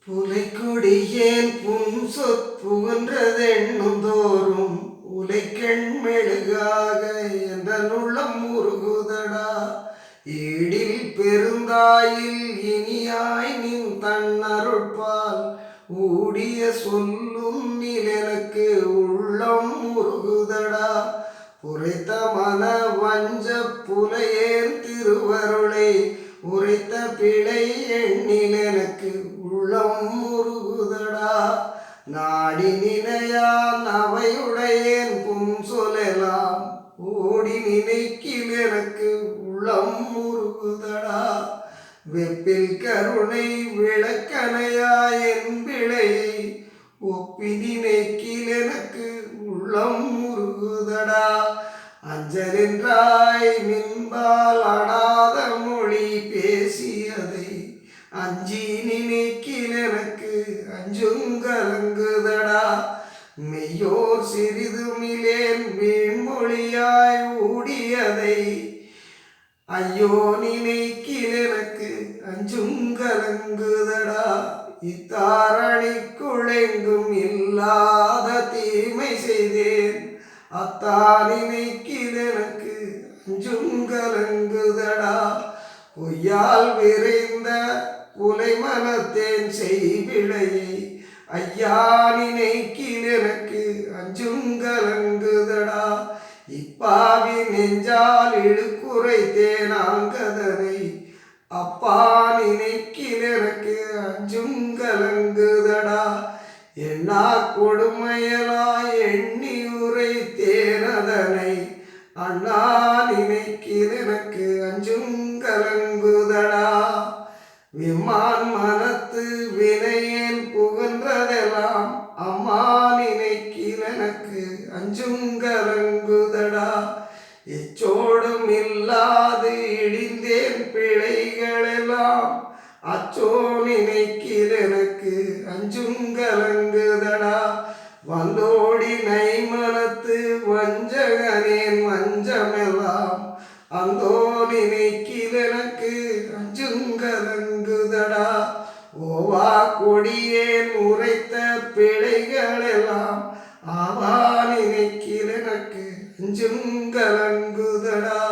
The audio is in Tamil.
புலைக்கொடியேன் புன்சொற்புகின்றதெண்ணும் தோறும் உலைக்கண் மெழுகாக என்ற நுள்ளம் முருகுதடா. ஈடில் பெருந்தாயில் இனியாய் நின் தன்னருட்பால் ஊடிய சொல்லும் நிலனுக்கு உள்ளம் முருகுதடா. புரைத்த மன வஞ்ச புலையேன் திருவருளை உரைத்த பிழை எண்ணில் எனக்கு உள்ளம் முருகுதடா. நாடி நினையான் அவையுடையேன் புன்சொலெல்லாம் ஓடி நினைக்கில் எனக்கு உள்ளம் முருகுதடா. வெப்பில் கருணை விளக்கணையாய் என் பிழையை ஒப்பி நினைக்கில் எனக்கு உள்ளம் முருகுதடா. அஞ்சலென்றாய் நின்பால் அடாத மொழி பேசியதை அஞ்சி நினைக்கில் எனக்கு அஞ்சுங்கலங்குதடா. மெய்யோர் சிறிதுமிலேன் வீண்மொழியாய் ஊடியதை ஐயோ நினைக்கில் எனக்கு அஞ்சுங்கலங்குதடா. இத்தாரணிக்குழெங்கும் இல்லாத தீமை செய்தேன் அத்தா நினைக்கில் எனக்கு அஞ்சுங்கலங்குதடா. பொய்யால் விரைந்த புலை மனத்தேன் செய்விழையை ஐயா நினைக்கில் எனக்கு அஞ்சுங்கலங்குதடா. இப்பாவி நெஞ்சால் இழுக்குரைத்தேன் ஆங்கதனை அப்பா நினைக்கில் எனக்கு அஞ்சுங்கலங்குதடா. எண்ணா கொடுமையலாய் எண்ணி உரைத்தேனதனை அண்ணா நினைக்கில் எனக்கு அஞ்சுங்கலங்குதடா. விமான் மனத்து வினையேன் புகன்றதெல்லாம் அம்மா நினைக்கில் எனக்கு அஞ்சுங்கலங்குதடா. எச்சோடும் இல்லாது இடிந்தேன் பிழைகளெல்லாம் அச்சோ நினைக்கில் எனக்கு அஞ்சுங்கலங்குதடா. வந்தோடி நைமனத்து வஞ்சகனேன் வஞ்சமெல்லாம் அந்தோ நினைக்கில் எனக்கு அஞ்சுங்கலங்குதடா. ஓவா கொடியேன் உரைத்த பிழைகளெல்லாம் ஆவா நினைக்கில் எனக்கு அஞ்சுங்கலங்குதடா.